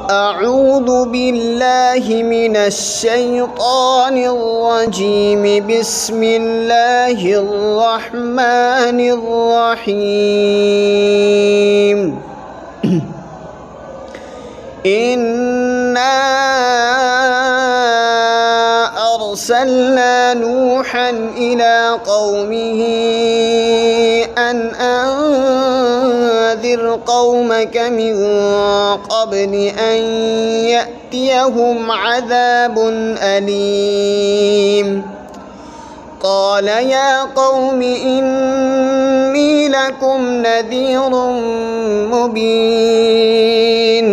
أعوذ بالله من الشيطان الرجيم. بسم الله الرحمن الرحيم. إنا أرسلنا نوحا إلى قومه أن أنذر قومك من قبل أن يأتيهم عذاب أليم. قال يا قوم إني لكم نذير مبين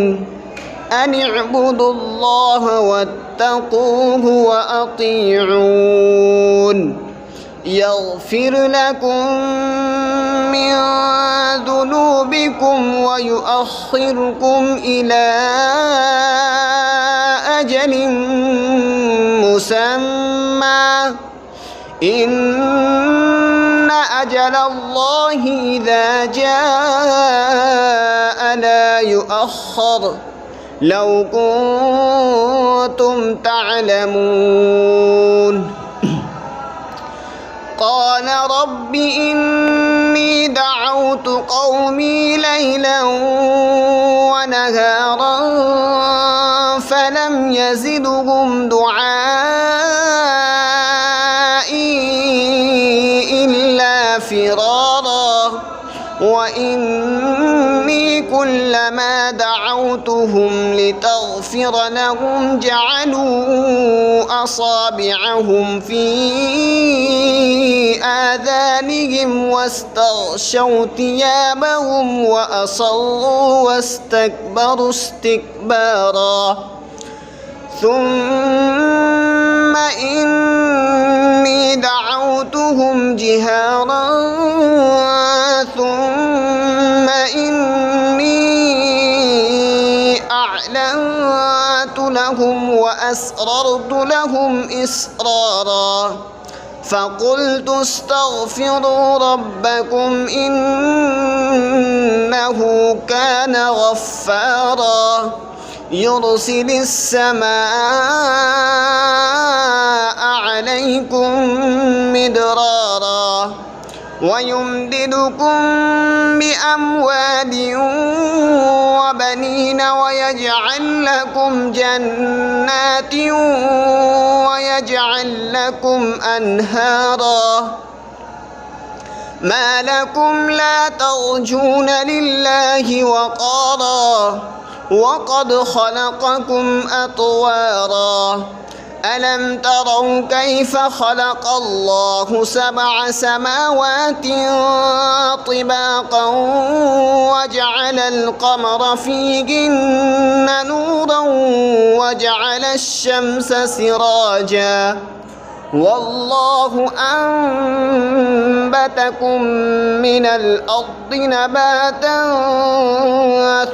أن اعبدوا الله واتقوه وأطيعون يغفر لكم من ذنوبكم ويؤخركم إلى أجل مسمى إن أجل الله إذا جاء لا يؤخر لو كنتم تعلمون. قال رب إني دعوت قومي ليلا ونهارا فلم يزدهم دعائي إلا فرارا وإني كلما دعوتهم لتغفر لهم جعلوا أصابعهم في آذانهم واستغشوا ثيابهم وأصروا واستكبروا استكبارا ثم إني دعوتهم جهارا ثم إني أعلنت لهم وأسررت لهم إسرارا فقلت استغفروا ربكم إنه كان غفارا يرسل السماء عليكم مدرارا ويمددكم بأموال وبنين ويجعل لكم جنات ويجعل لكم أنهارا ما لكم لا ترجون لله وقارا وقد خلقكم أطوارا ألم تروا كيف خلق الله 7 سماوات طباقا وجعل القمر فيهن نورا وجعل الشمس سراجا والله أنبتكم من الأرض نباتا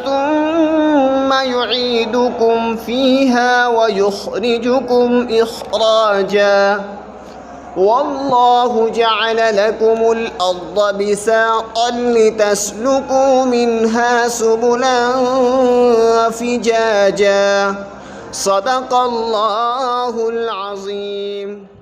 ثم يعيدكم فيها ويخرجكم إخراجا والله جعل لكم الأرض بساطا لتسلكوا منها سبلا فجاجا صدق الله العظيم.